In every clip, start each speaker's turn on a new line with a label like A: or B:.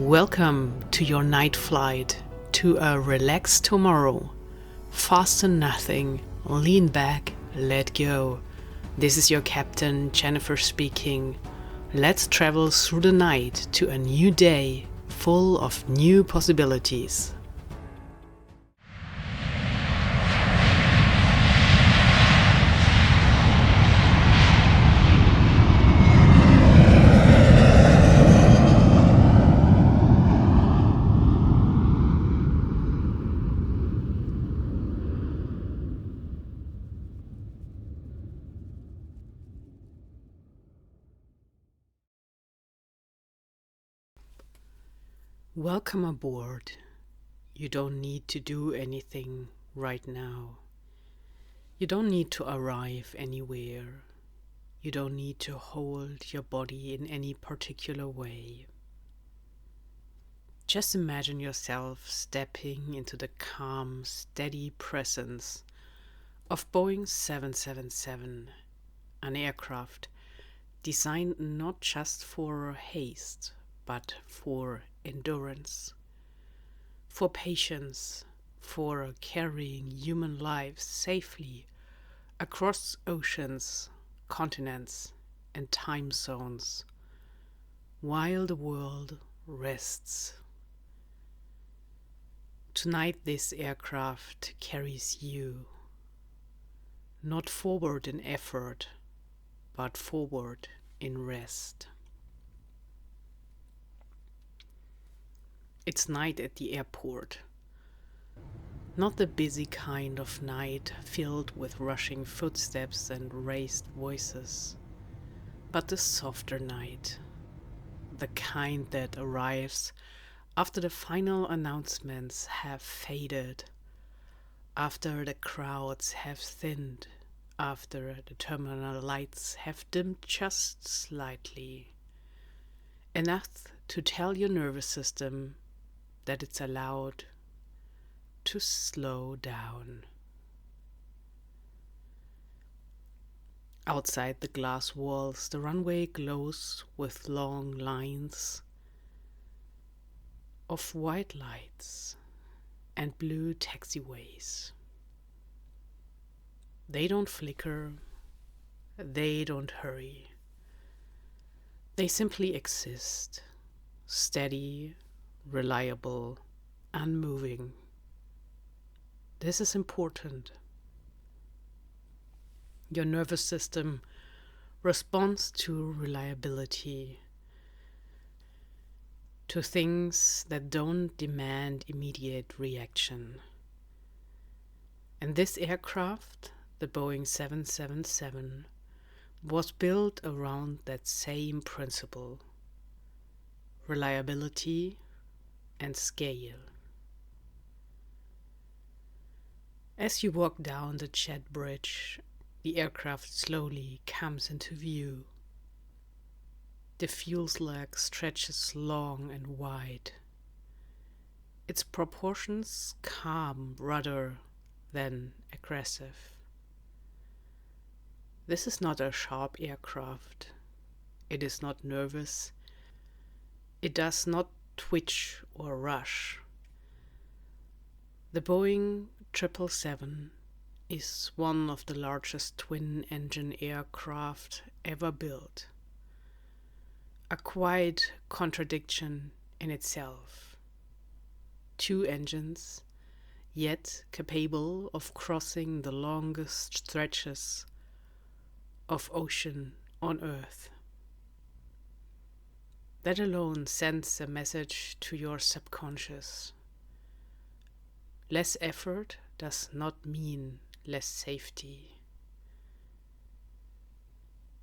A: Welcome to your night flight to a relaxed tomorrow. Fasten nothing, lean back, let go. This is your captain, Jennifer speaking. Let's travel through the night to a new day full of new possibilities. Welcome aboard. You don't need to do anything right now. You don't need to arrive anywhere. You don't need to hold your body in any particular way. Just imagine yourself stepping into the calm, steady presence of Boeing 777, an aircraft designed not just for haste, but for endurance, for patience, for carrying human lives safely across oceans, continents, and time zones, while the world rests. Tonight this aircraft carries you, not forward in effort, but forward in rest. It's night at the airport. Not the busy kind of night filled with rushing footsteps and raised voices, but the softer night, the kind that arrives after the final announcements have faded, after the crowds have thinned, after the terminal lights have dimmed just slightly, enough to tell your nervous system that it's allowed to slow down. Outside the glass walls, the runway glows with long lines of white lights and blue taxiways. They don't flicker, they don't hurry. They simply exist, steady, reliable, unmoving. This is important. Your nervous system responds to reliability, to things that don't demand immediate reaction. And this aircraft, the Boeing 777, was built around that same principle: reliability and scale. As you walk down the jet bridge, the aircraft slowly comes into view. The fuselage stretches long and wide, its proportions calm rather than aggressive. This is not a sharp aircraft. It is not nervous. It does not twitch or rush. The Boeing 777 is one of the largest twin-engine aircraft ever built. A quiet contradiction in itself. 2 engines, yet capable of crossing the longest stretches of ocean on Earth. That alone sends a message to your subconscious. Less effort does not mean less safety.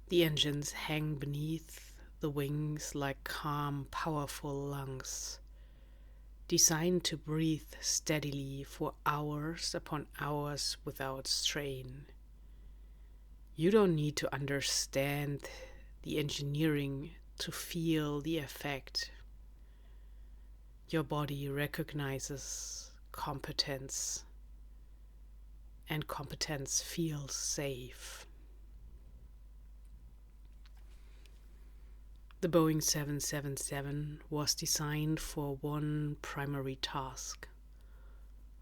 A: The engines hang beneath the wings like calm, powerful lungs, designed to breathe steadily for hours upon hours without strain. You don't need to understand the engineering to feel the effect. Your body recognizes competence, and competence feels safe. The Boeing 777 was designed for one primary task: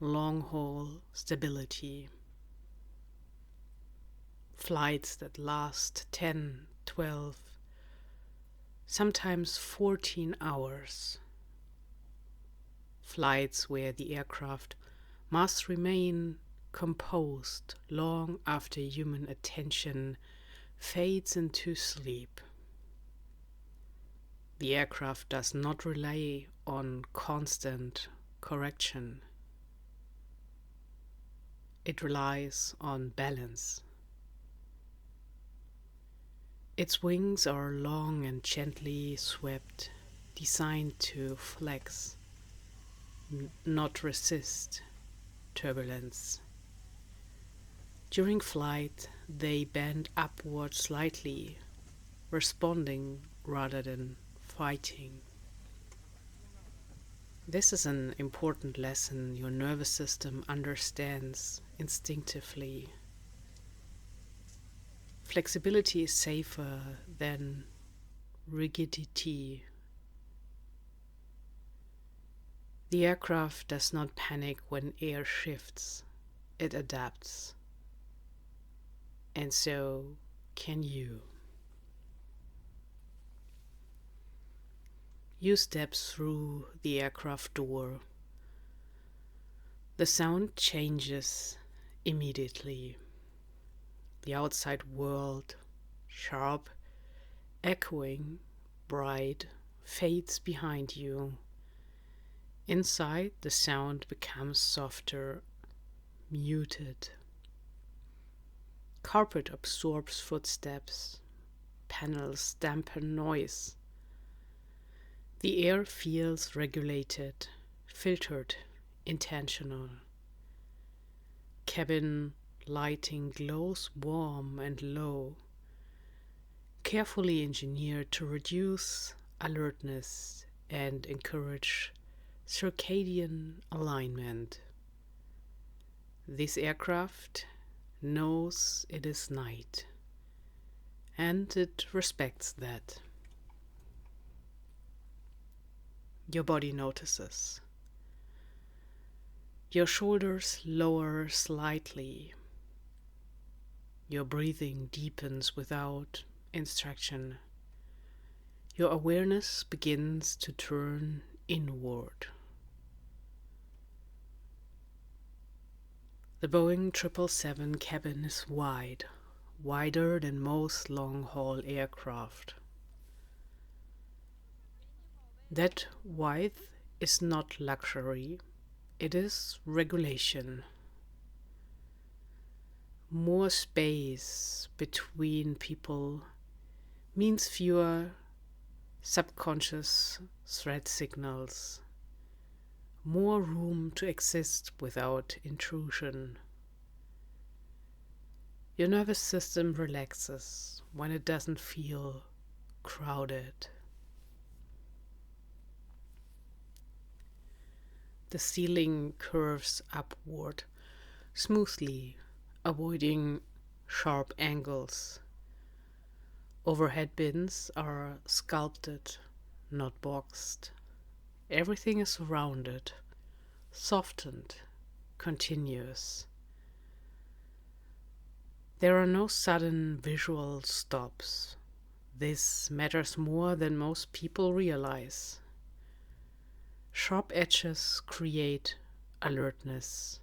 A: long-haul stability. Flights that last 10, 12, sometimes 14 hours. Flights where the aircraft must remain composed long after human attention fades into sleep. The aircraft does not rely on constant correction. It relies on balance. Its wings are long and gently swept, designed to flex, not resist turbulence. During flight, they bend upward slightly, responding rather than fighting. This is an important lesson your nervous system understands instinctively. Flexibility is safer than rigidity. The aircraft does not panic when air shifts, it adapts. And so can you. You step through the aircraft door. The sound changes immediately. The outside world, sharp, echoing, bright, fades behind you. Inside, the sound becomes softer, muted. Carpet absorbs footsteps. Panels dampen noise. The air feels regulated, filtered, intentional. Cabin lighting glows warm and low, carefully engineered to reduce alertness and encourage circadian alignment. This aircraft knows it is night, and it respects that. Your body notices. Your shoulders lower slightly. Your breathing deepens without instruction. Your awareness begins to turn inward. The Boeing 777 cabin is wide, wider than most long-haul aircraft. That width is not luxury, it is regulation. More space between people means fewer subconscious threat signals, more room to exist without intrusion. Your nervous system relaxes when it doesn't feel crowded. The ceiling curves upward smoothly, avoiding sharp angles. Overhead bins are sculpted, not boxed. Everything is rounded, softened, continuous. There are no sudden visual stops. This matters more than most people realize. Sharp edges create alertness.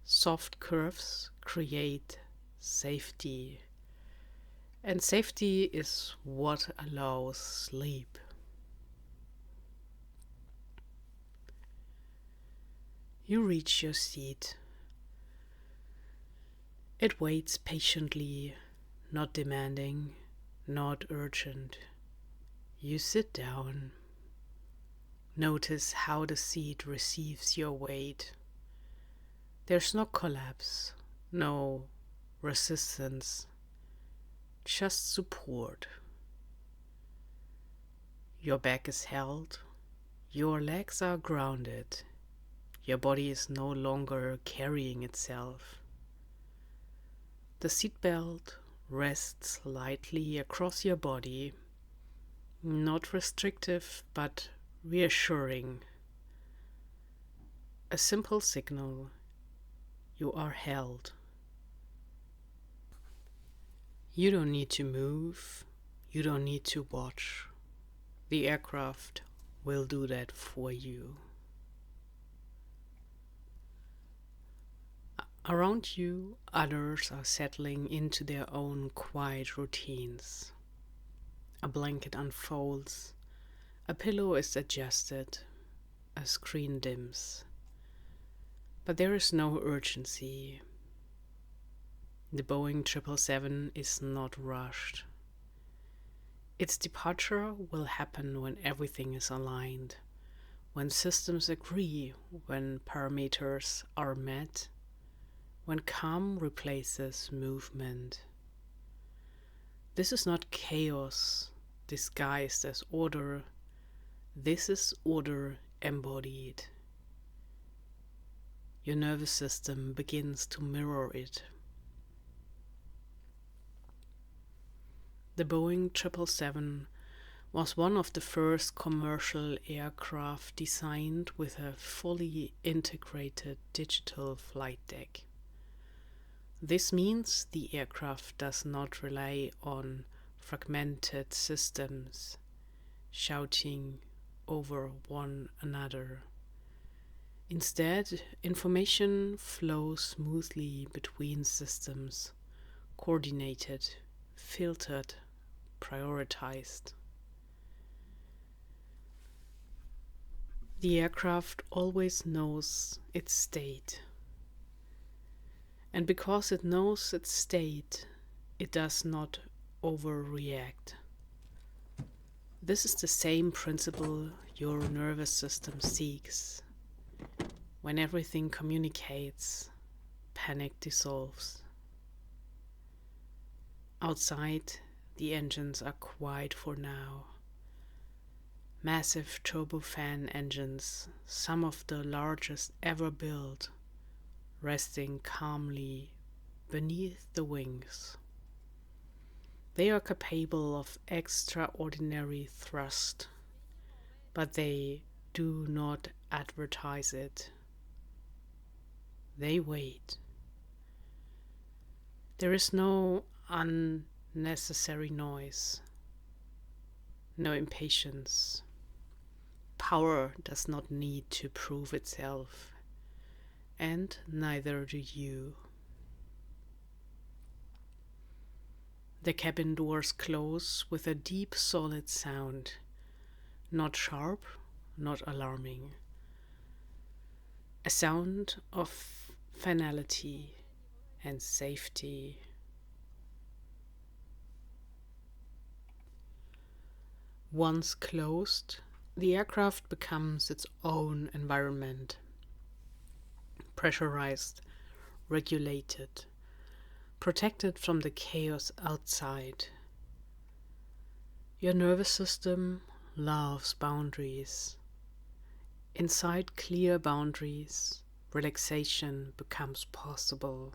A: Soft curves create safety. And safety is what allows sleep. You reach your seat. It waits patiently, not demanding, not urgent. You sit down. Notice how the seat receives your weight. There's no collapse, no resistance, just support. Your back is held, your legs are grounded, your body is no longer carrying itself. The seatbelt rests lightly across your body, Not restrictive, but reassuring. A simple signal: you are held. You don't need to move, you don't need to watch. The aircraft will do that for you. Around you, others are settling into their own quiet routines. A blanket unfolds, a pillow is adjusted, a screen dims. But there is no urgency. The Boeing 777 is not rushed. Its departure will happen when everything is aligned, when systems agree, when parameters are met, when calm replaces movement. This is not chaos disguised as order. This is order embodied. Your nervous system begins to mirror it. The Boeing 777 was one of the first commercial aircraft designed with a fully integrated digital flight deck. This means the aircraft does not rely on fragmented systems shouting over one another. Instead, information flows smoothly between systems, coordinated, filtered, prioritized. The aircraft always knows its state. And because it knows its state, it does not overreact. This is the same principle your nervous system seeks. When everything communicates, panic dissolves. Outside, the engines are quiet for now. Massive turbofan engines, some of the largest ever built, resting calmly beneath the wings. They are capable of extraordinary thrust, but they do not advertise it. They wait. There is no unnecessary noise, no impatience. Power does not need to prove itself, and neither do you. The cabin doors close with a deep, solid sound, not sharp, not alarming. A sound of finality and safety. Once closed, the aircraft becomes its own environment, pressurized, regulated, protected from the chaos outside. Your nervous system loves boundaries. Inside clear boundaries, relaxation becomes possible.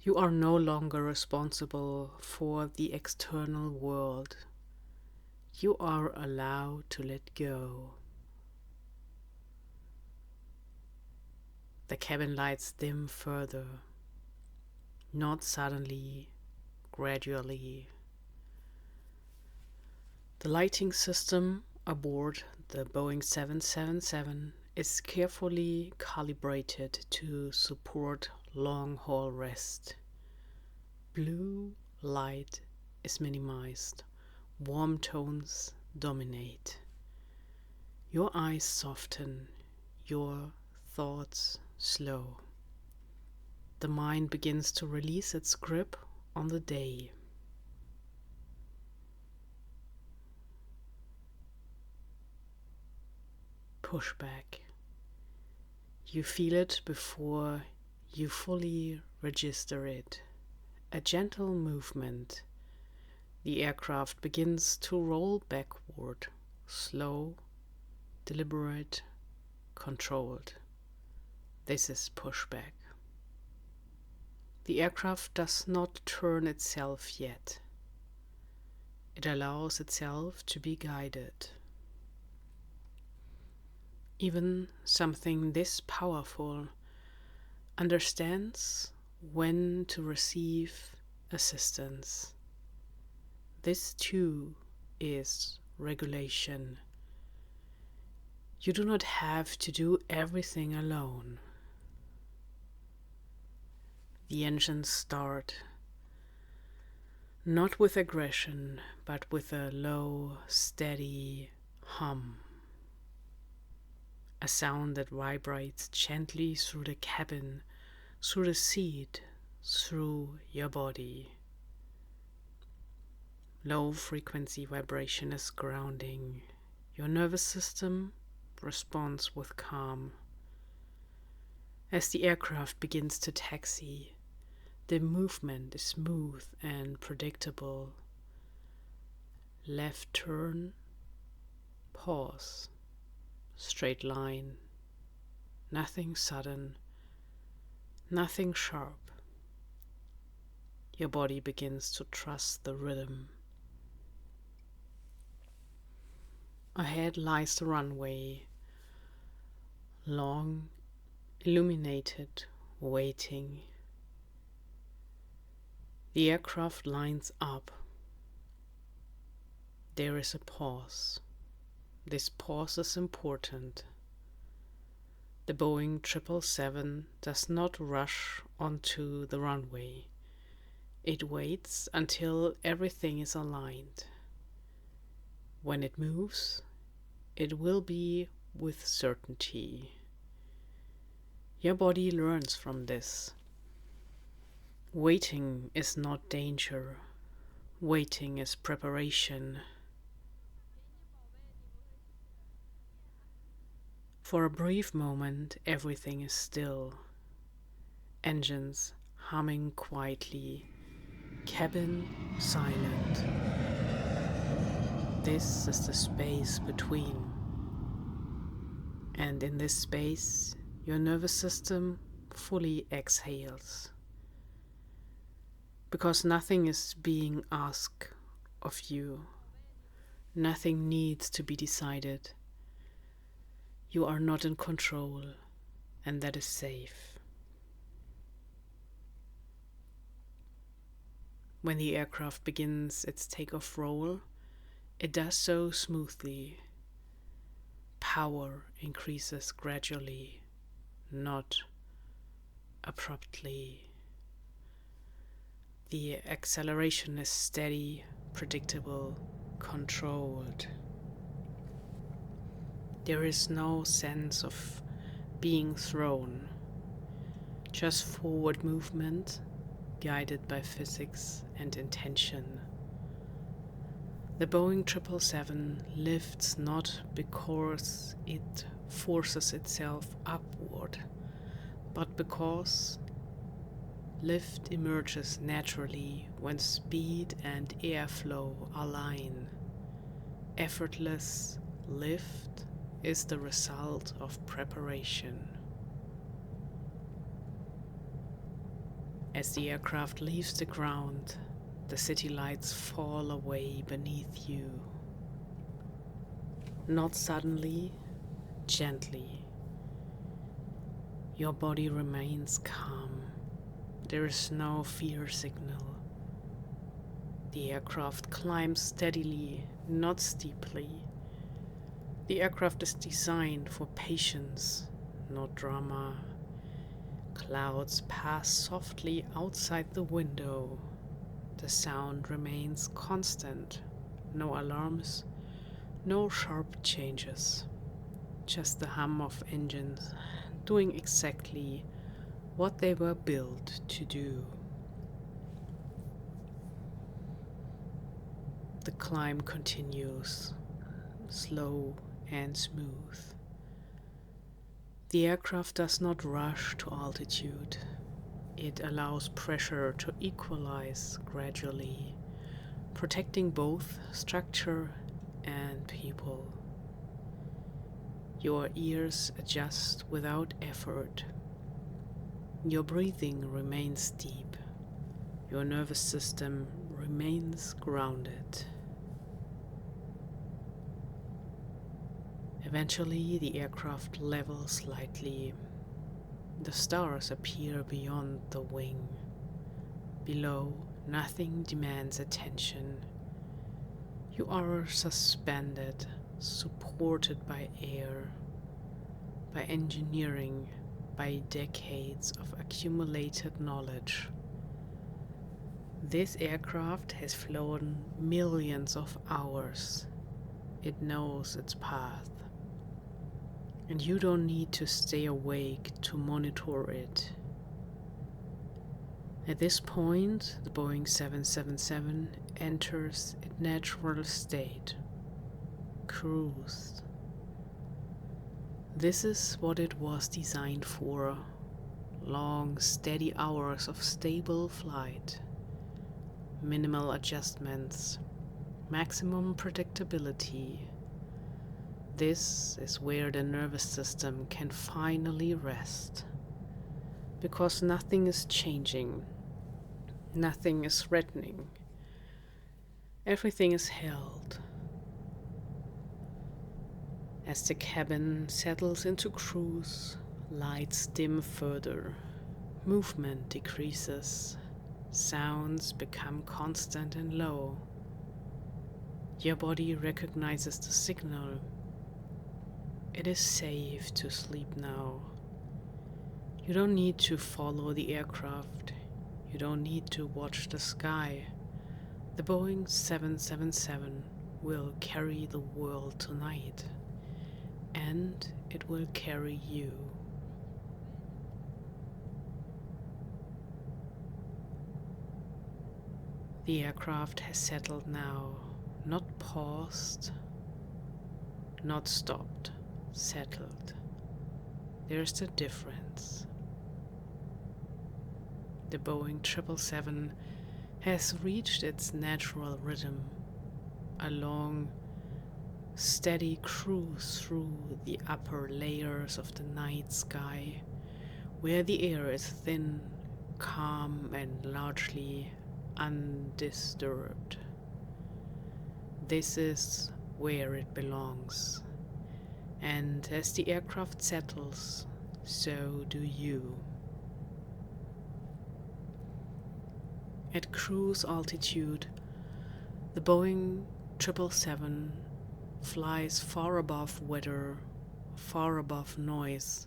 A: You are no longer responsible for the external world. You are allowed to let go. The cabin lights dim further, not suddenly, gradually. The lighting system aboard the Boeing 777 is carefully calibrated to support long-haul rest. Blue light is minimized. Warm tones dominate. Your eyes soften, your thoughts slow. The mind begins to release its grip on the day. Pushback. You feel it before you fully register it. A gentle movement. The aircraft begins to roll backward, slow, deliberate, controlled. This is pushback. The aircraft does not turn itself yet. It allows itself to be guided. Even something this powerful understands when to receive assistance. This too is regulation. You do not have to do everything alone. The engines start, not with aggression, but with a low, steady hum. A sound that vibrates gently through the cabin, through the seat, through your body. Low frequency vibration is grounding. Your nervous system responds with calm. As the aircraft begins to taxi, the movement is smooth and predictable. Left turn, pause, straight line, nothing sudden, nothing sharp. Your body begins to trust the rhythm. Ahead lies the runway, long, illuminated, waiting. The aircraft lines up. There is a pause. This pause is important. The Boeing 777 does not rush onto the runway. It waits until everything is aligned. When it moves, it will be with certainty. Your body learns from this. Waiting is not danger. Waiting is preparation. For a brief moment, everything is still. Engines humming quietly, cabin silent. This is the space between. And in this space, your nervous system fully exhales. Because nothing is being asked of you. Nothing needs to be decided. You are not in control, and that is safe. When the aircraft begins its takeoff roll, it does so smoothly. Power increases gradually, not abruptly. The acceleration is steady, predictable, controlled. There is no sense of being thrown, just forward movement guided by physics and intention. The Boeing 777 lifts not because it forces itself upward, but because lift emerges naturally when speed and airflow align. Effortless lift is the result of preparation. As the aircraft leaves the ground, the city lights fall away beneath you. Not suddenly, gently. Your body remains calm. There is no fear signal. The aircraft climbs steadily, not steeply. The aircraft is designed for patience, not drama. Clouds pass softly outside the window. The sound remains constant. No alarms, no sharp changes. Just the hum of engines doing exactly what they were built to do. The climb continues, slow and smooth. The aircraft does not rush to altitude. It allows pressure to equalize gradually, protecting both structure and people. Your ears adjust without effort. Your breathing remains deep. Your nervous system remains grounded. Eventually, the aircraft levels slightly. The stars appear beyond the wing. Below, nothing demands attention. You are suspended, supported by air, by engineering, by decades of accumulated knowledge. This aircraft has flown millions of hours. It knows its path. And you don't need to stay awake to monitor it. At this point, the Boeing 777 enters its natural state, cruise. This is what it was designed for: long, steady hours of stable flight, minimal adjustments, maximum predictability. This is where the nervous system can finally rest, because nothing is changing, nothing is threatening, everything is held. As the cabin settles into cruise, lights dim further, movement decreases, sounds become constant and low. Your body recognizes the signal. It is safe to sleep now. You don't need to follow the aircraft. You don't need to watch the sky. The Boeing 777 will carry the world tonight, and it will carry you. The aircraft has settled now, not paused, not stopped, settled. There's a difference. The Boeing 777 has reached its natural rhythm, a long, steady cruise through the upper layers of the night sky, where the air is thin, calm, and largely undisturbed. This is where it belongs, and as the aircraft settles, so do you. At cruise altitude, the Boeing 777 flies far above weather, far above noise,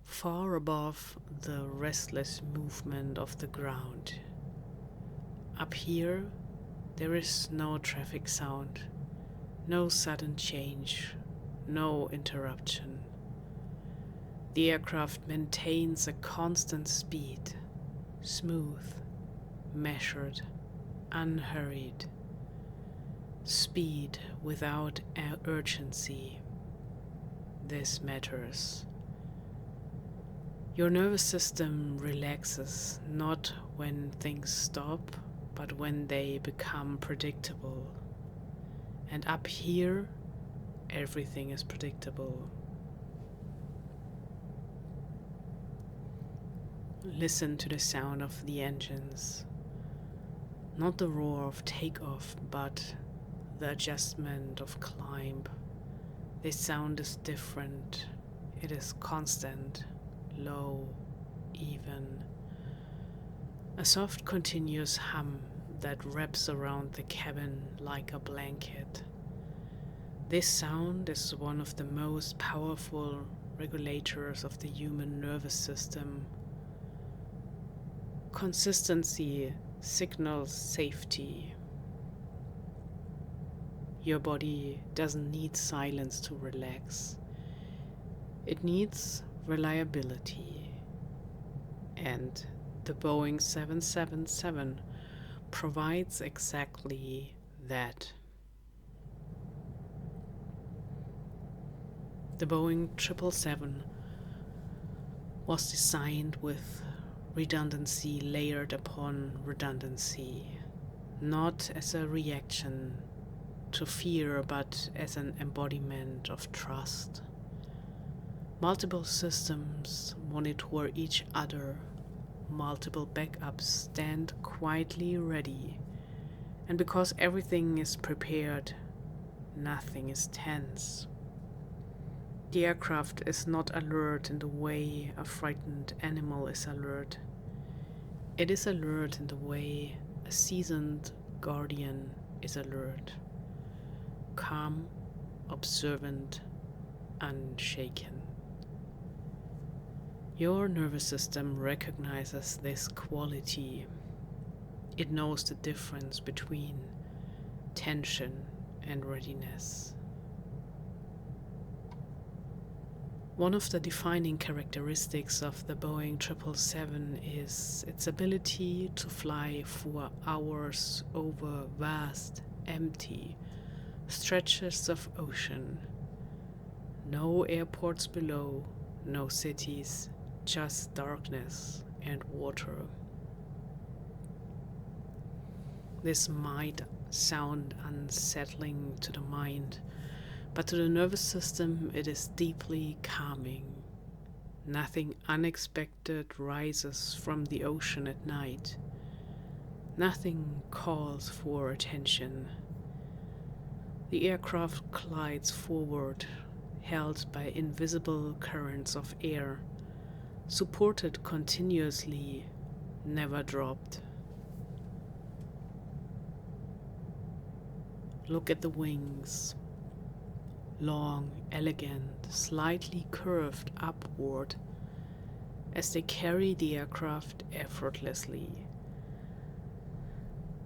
A: far above the restless movement of the ground. Up here, there is no traffic sound, no sudden change, no interruption. The aircraft maintains a constant speed, smooth, measured, unhurried. Speed without urgency. This matters. Your nervous system relaxes not when things stop, but when they become predictable. And up here, everything is predictable. Listen to the sound of the engines. Not the roar of takeoff, but the adjustment of climb. This sound is different. It is constant, low, even. A soft, continuous hum that wraps around the cabin like a blanket. This sound is one of the most powerful regulators of the human nervous system. Consistency signals safety. Your body doesn't need silence to relax. It needs reliability. And the Boeing 777 provides exactly that. The Boeing 777 was designed with redundancy layered upon redundancy, not as a reaction to fear, but as an embodiment of trust. Multiple systems monitor each other. Multiple backups stand quietly ready. And because everything is prepared, nothing is tense. The aircraft is not alert in the way a frightened animal is alert. It is alert in the way a seasoned guardian is alert. Calm, observant, unshaken. Your nervous system recognizes this quality. It knows the difference between tension and readiness. One of the defining characteristics of the Boeing 777 is its ability to fly for hours over vast, empty stretches of ocean. No airports below, no cities, just darkness and water. This might sound unsettling to the mind, but to the nervous system it is deeply calming. Nothing unexpected rises from the ocean at night. Nothing calls for attention. The aircraft glides forward, held by invisible currents of air, supported continuously, never dropped. Look at the wings. Long, elegant, slightly curved upward as they carry the aircraft effortlessly.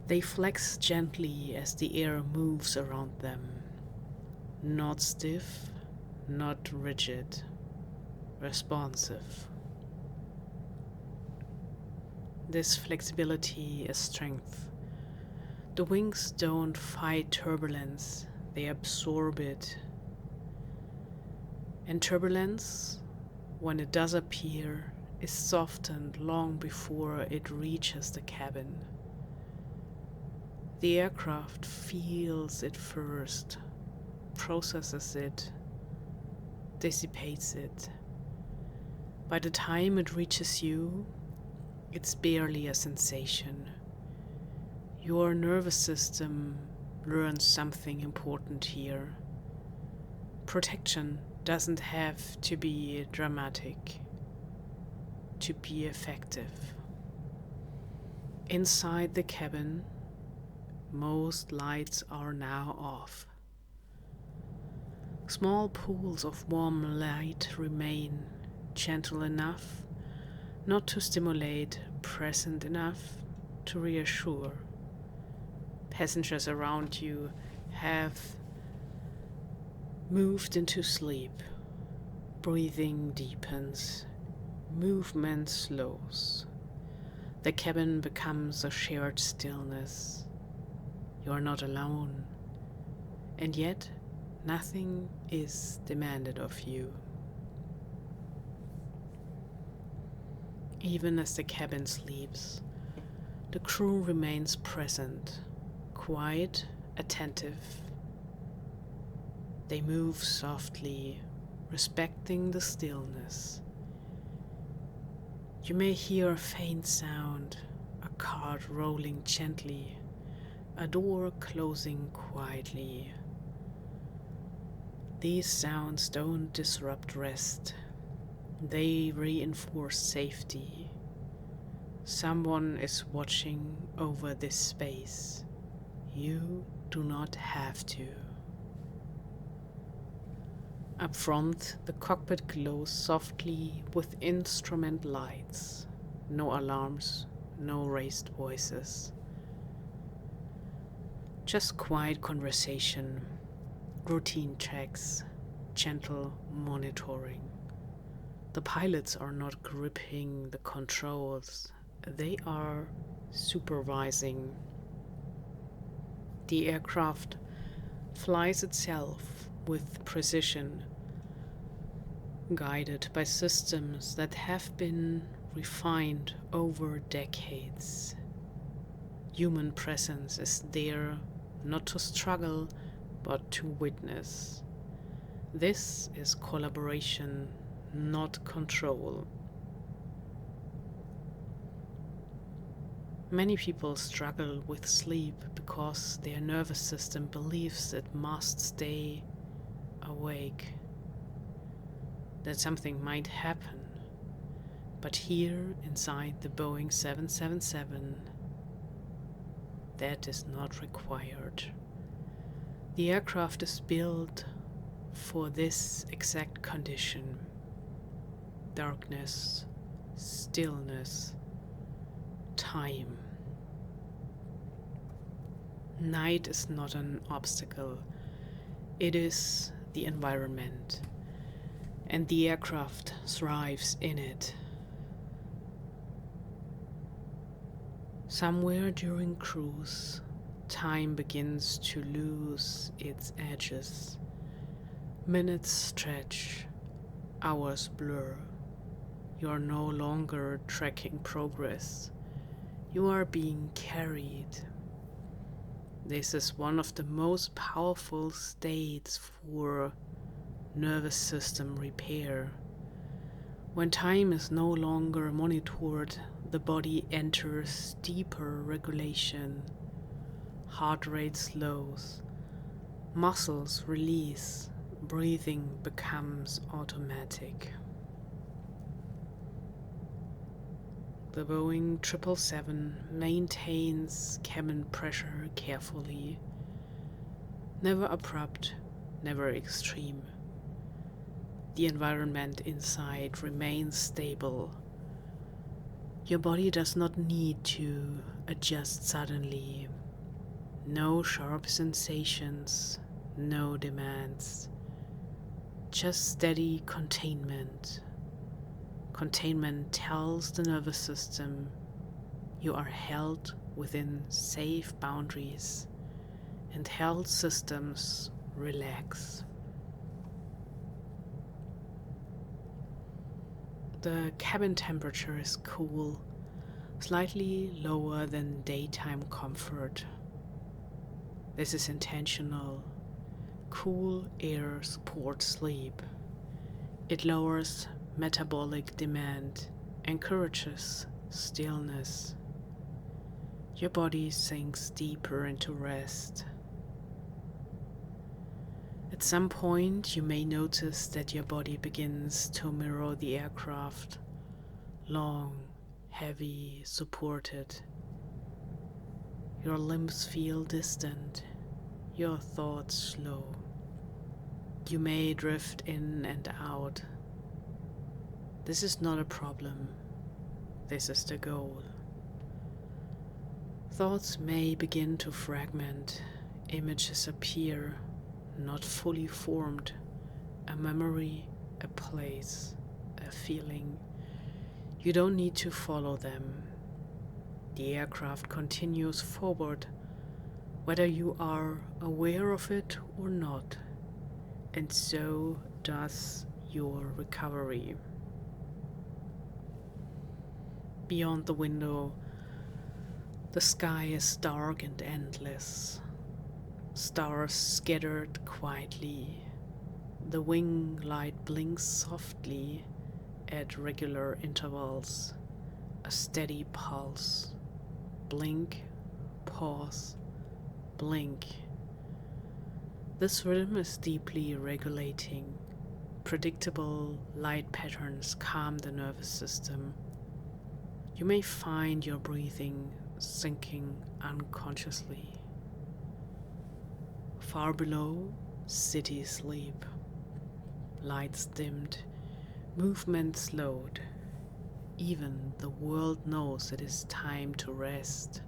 A: They flex gently as the air moves around them. Not stiff, not rigid, responsive. This flexibility is strength. The wings don't fight turbulence, they absorb it. And turbulence, when it does appear, is softened long before it reaches the cabin. The aircraft feels it first, processes it, dissipates it. By the time it reaches you, it's barely a sensation. Your nervous system learns something important here. Protection doesn't have to be dramatic to be effective. Inside the cabin, most lights are now off. Small pools of warm light remain, gentle enough not to stimulate, present enough to reassure. Passengers around you have moved into sleep. Breathing deepens, movement slows. The cabin becomes a shared stillness. You are not alone, and yet nothing is demanded of you. Even as the cabin sleeps, the crew remains present, quiet, attentive. They move softly, respecting the stillness. You may hear a faint sound, a cart rolling gently, a door closing quietly. These sounds don't disrupt rest. They reinforce safety. Someone is watching over this space. You do not have to. Up front, the cockpit glows softly with instrument lights. No alarms, no raised voices. Just quiet conversation, routine checks, gentle monitoring. The pilots are not gripping the controls, they are supervising. The aircraft flies itself with precision, guided by systems that have been refined over decades. Human presence is there not to struggle, but to witness. This is collaboration, not control. Many people struggle with sleep because their nervous system believes it must stay awake. that something might happen. But here inside the Boeing 777, that is not required. The aircraft is built for this exact condition: darkness, stillness, time. Night is not an obstacle, it is the environment, and the aircraft thrives in it. Somewhere during cruise, time begins to lose its edges. Minutes stretch, hours blur. You are no longer tracking progress. You are being carried. This is one of the most powerful states for nervous system repair. When time is no longer monitored, the body enters deeper regulation. Heart rate slows, muscles release, breathing becomes automatic. The Boeing 777 maintains cabin pressure carefully, never abrupt, never extreme. The environment inside remains stable. Your body does not need to adjust suddenly. No sharp sensations, no demands. Just steady containment. Containment tells the nervous system you are held within safe boundaries, and held systems relax. The cabin temperature is cool, slightly lower than daytime comfort. This is intentional. Cool air supports sleep. It lowers metabolic demand, encourages stillness. Your body sinks deeper into rest. At some point, you may notice that your body begins to mirror the aircraft, long, heavy, supported. Your limbs feel distant, your thoughts slow. You may drift in and out. This is not a problem. This is the goal. Thoughts may begin to fragment. Images appear, not fully formed. A memory, a place, a feeling. You don't need to follow them. The aircraft continues forward, whether you are aware of it or not. And so does your recovery. Beyond the window, the sky is dark and endless. Stars scattered quietly. The wing light blinks softly at regular intervals. A steady pulse. Blink, pause, blink. This rhythm is deeply regulating. Predictable light patterns calm the nervous system. You may find your breathing sinking unconsciously. Far below, city sleep. Lights dimmed, movement slowed. Even the world knows it is time to rest.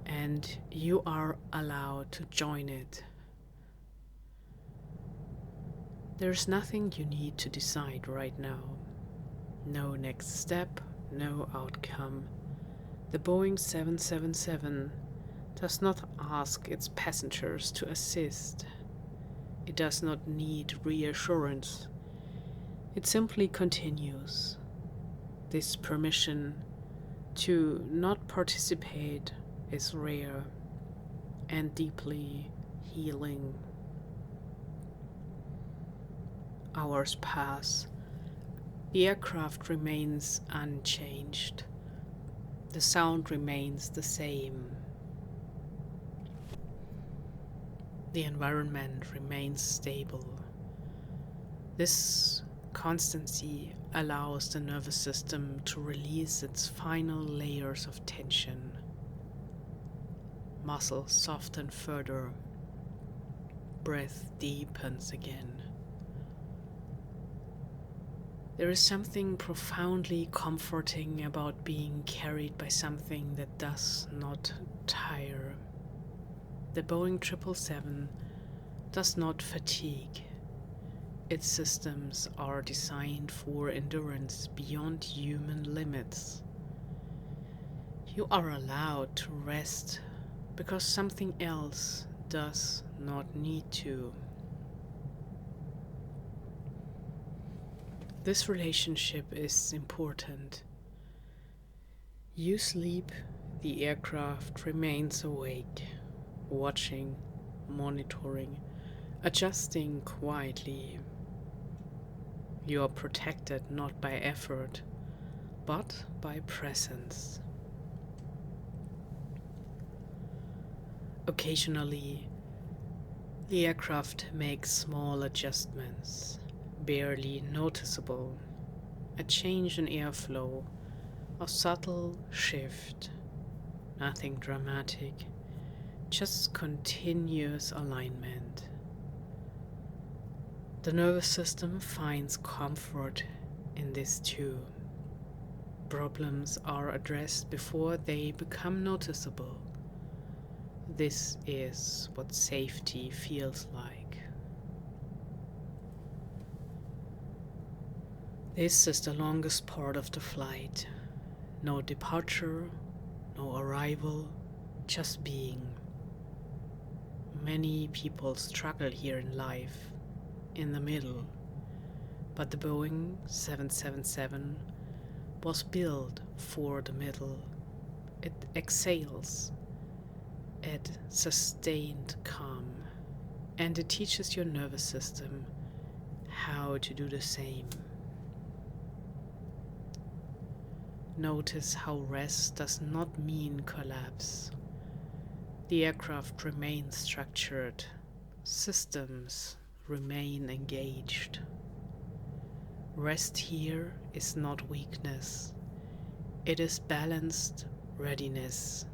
A: And you are allowed to join it. There's nothing you need to decide right now. No next step, no outcome. The Boeing 777 does not ask its passengers to assist. It does not need reassurance. It simply continues. This permission to not participate is rare and deeply healing. Hours pass. The aircraft remains unchanged. The sound remains the same. The environment remains stable. This constancy allows the nervous system to release its final layers of tension. Muscles soften further. Breath deepens again. There is something profoundly comforting about being carried by something that does not tire. The Boeing 777 does not fatigue. Its systems are designed for endurance beyond human limits. You are allowed to rest because something else does not need to. This relationship is important. You sleep, the aircraft remains awake, watching, monitoring, adjusting quietly. You are protected not by effort, but by presence. Occasionally, the aircraft makes small adjustments, barely noticeable, a change in airflow, a subtle shift, nothing dramatic, just continuous alignment. The nervous system finds comfort in this too. Problems are addressed before they become noticeable. This is what safety feels like. This is the longest part of the flight. No departure, no arrival, just being. Many people struggle here in life, in the middle, but the Boeing 777 was built for the middle. It exhales at sustained calm, and it teaches your nervous system how to do the same. Notice how rest does not mean collapse. The aircraft remains structured, systems remain engaged. Rest here is not weakness, it is balanced readiness.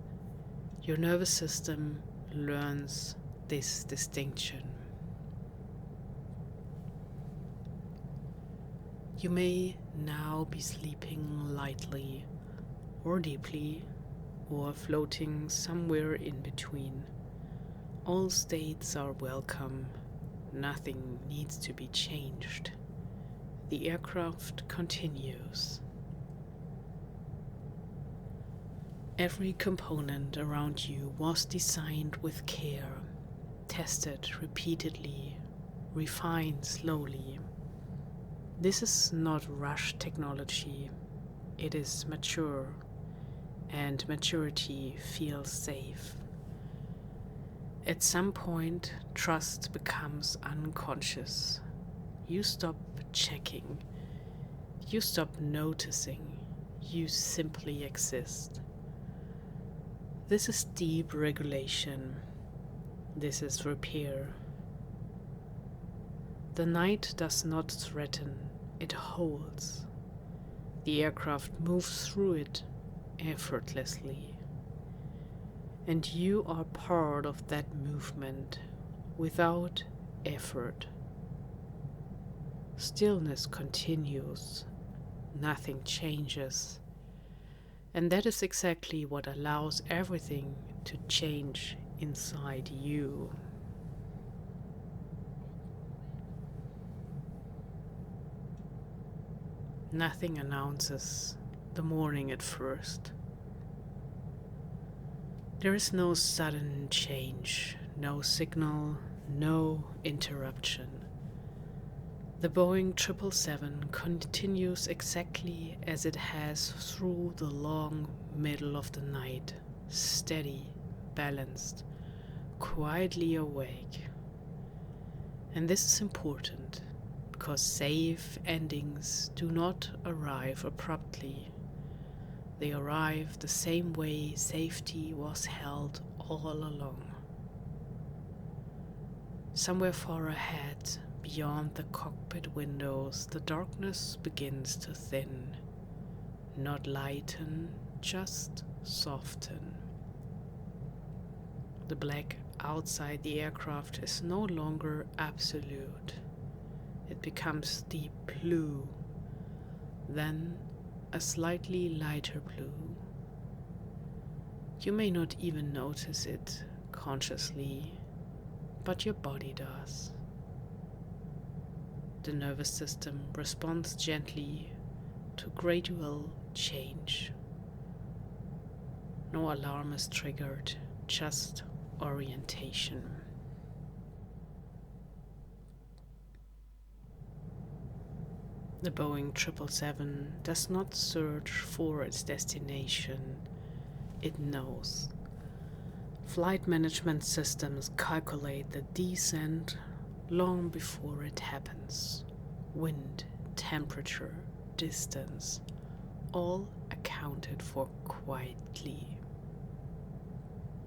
A: Your nervous system learns this distinction. You may now be sleeping lightly or deeply or floating somewhere in between. All states are welcome. Nothing needs to be changed. The aircraft continues. Every component around you was designed with care, tested repeatedly, refined slowly. This is not rush technology. It is mature, and maturity feels safe. At some point, trust becomes unconscious. You stop checking. You stop noticing. You simply exist. This is deep regulation. This is repair. The night does not threaten, it holds. The aircraft moves through it effortlessly. And you are part of that movement without effort. Stillness continues. Nothing changes. And that is exactly what allows everything to change inside you. Nothing announces the morning at first. There is no sudden change, no signal, no interruption. The Boeing 777 continues exactly as it has through the long middle of the night, steady, balanced, quietly awake. And this is important because safe endings do not arrive abruptly. They arrive the same way safety was held all along. Somewhere far ahead, Beyond the cockpit windows, the darkness begins to thin. Not lighten, just soften. The black outside the aircraft is no longer absolute. It becomes deep blue, then a slightly lighter blue. You may not even notice it consciously, but your body does. The nervous system responds gently to gradual change. No alarm is triggered, just orientation. The Boeing 777 does not search for its destination, it knows. Flight management systems calculate the descent long before it happens. Wind, temperature, distance, all accounted for quietly.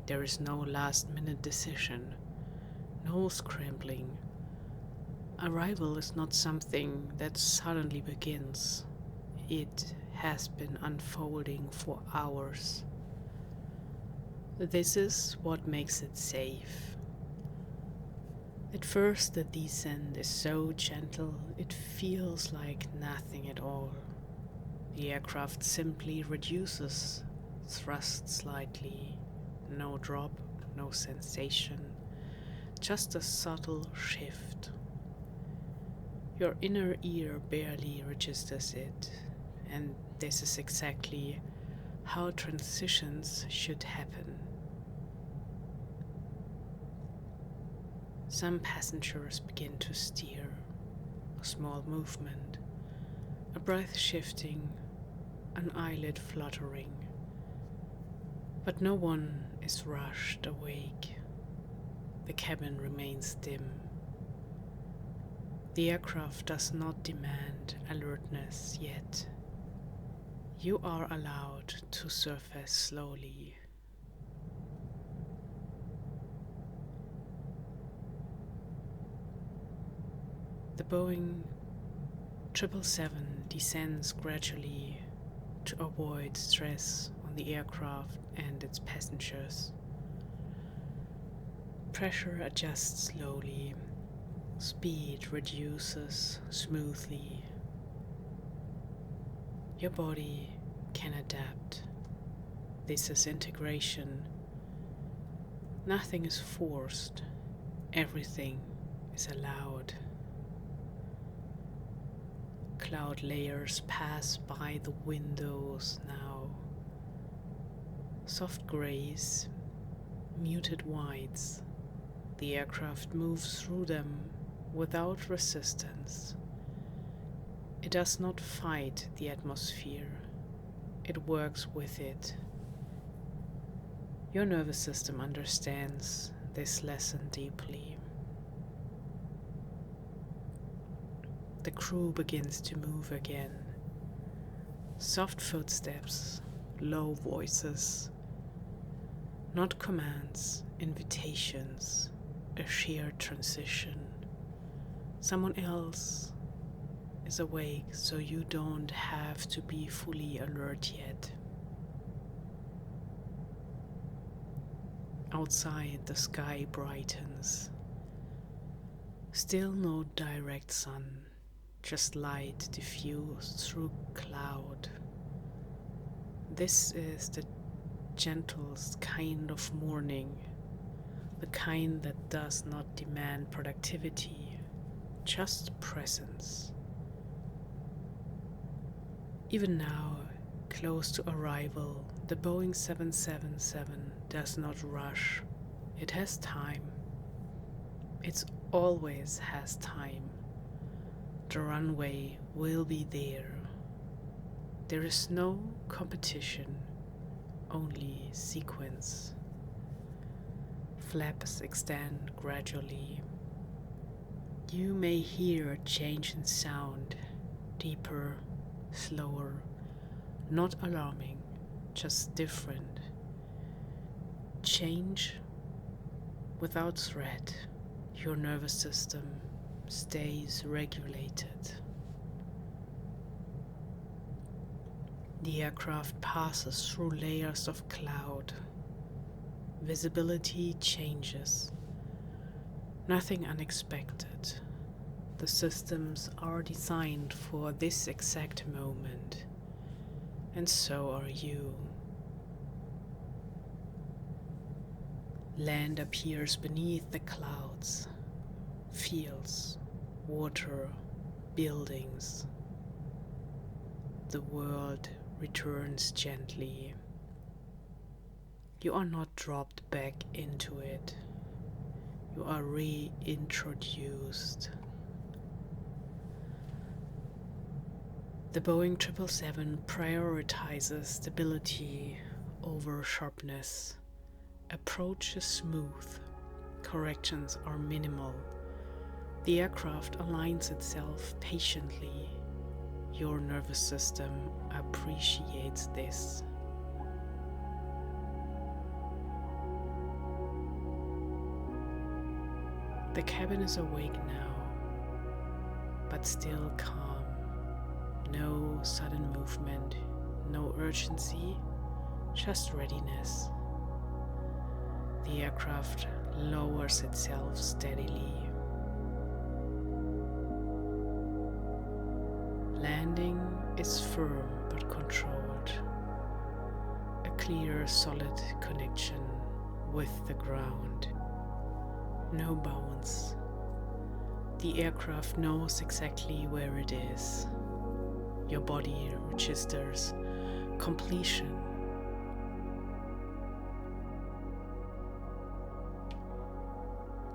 A: There is no last-minute decision, no scrambling. Arrival is not something that suddenly begins. It has been unfolding for hours. This is what makes it safe. At first, the descent is so gentle, it feels like nothing at all. The aircraft simply reduces thrust slightly. No drop, no sensation, just a subtle shift. Your inner ear barely registers it, and this is exactly how transitions should happen. Some passengers begin to steer, a small movement, a breath shifting, an eyelid fluttering. But no one is rushed awake. The cabin remains dim. The aircraft does not demand alertness yet. You are allowed to surface slowly. The Boeing 777 descends gradually to avoid stress on the aircraft and its passengers. Pressure adjusts slowly. Speed reduces smoothly. Your body can adapt. This is integration. Nothing is forced. Everything is allowed. Cloud layers pass by the windows now. Soft grays, muted whites. The aircraft moves through them without resistance. It does not fight the atmosphere. It works with it. Your nervous system understands this lesson deeply. The crew begins to move again. Soft footsteps, low voices. Not commands, invitations, a shared transition. Someone else is awake, so you don't have to be fully alert yet. Outside, the sky brightens. Still no direct sun, just light diffused through cloud. This is the gentlest kind of morning, the kind that does not demand productivity, just presence. Even now, close to arrival, the Boeing 777 does not rush. It has time. It always has time. The runway will be there. There is no competition, only sequence. Flaps extend gradually. You may hear a change in sound, deeper, slower, not alarming, just different. Change without threat. Your nervous system stays regulated. The aircraft passes through layers of cloud. Visibility changes. Nothing unexpected. The systems are designed for this exact moment, and so are you. Land appears beneath the clouds. Fields, water, buildings. The world returns gently. You are not dropped back into it. You are reintroduced. The Boeing 777 prioritizes stability over sharpness. Approach is smooth. Corrections are minimal. The aircraft aligns itself patiently. Your nervous system appreciates this. The cabin is awake now, but still calm. No sudden movement, no urgency, just readiness. The aircraft lowers itself steadily. Landing is firm but controlled. A clear, solid connection with the ground. No bounce. The aircraft knows exactly where it is. Your body registers completion.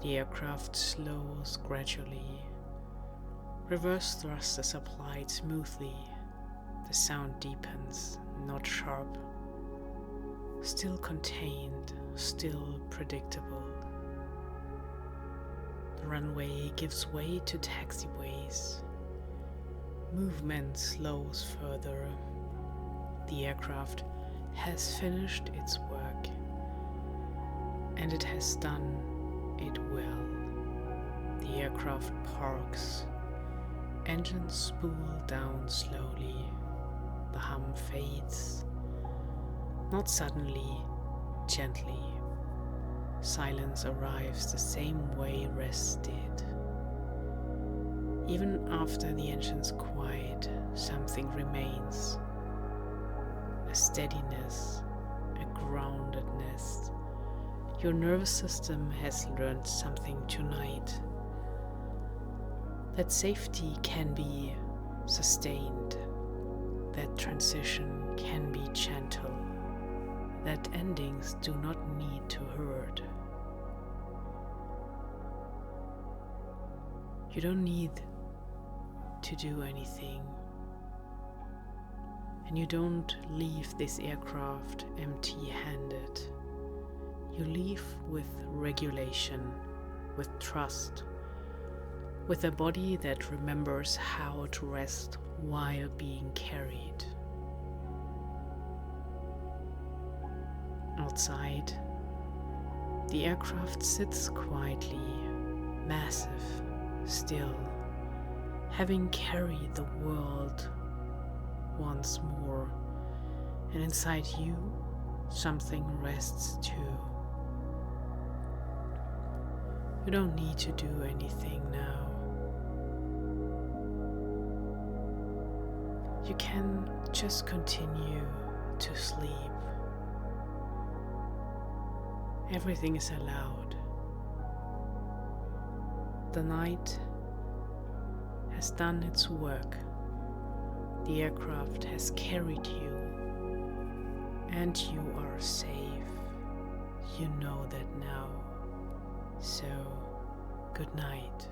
A: The aircraft slows gradually. Reverse thrust is applied smoothly. The sound deepens, not sharp. Still contained, still predictable. The runway gives way to taxiways. Movement slows further. The aircraft has finished its work, and it has done it well. The aircraft parks. Engines spool down slowly. The hum fades. Not suddenly, gently. Silence arrives the same way rest did. Even after the engines quiet, something remains. A steadiness, a groundedness. Your nervous system has learned something tonight. That safety can be sustained. That transition can be gentle. That endings do not need to hurt. You don't need to do anything. And you don't leave this aircraft empty-handed. You leave with regulation, with trust, with a body that remembers how to rest while being carried. Outside, the aircraft sits quietly, massive, still, having carried the world once more, and inside you, something rests too. You don't need to do anything now. You can just continue to sleep. Everything is allowed. The night has done its work. The aircraft has carried you, and you are safe. You know that now. So, good night.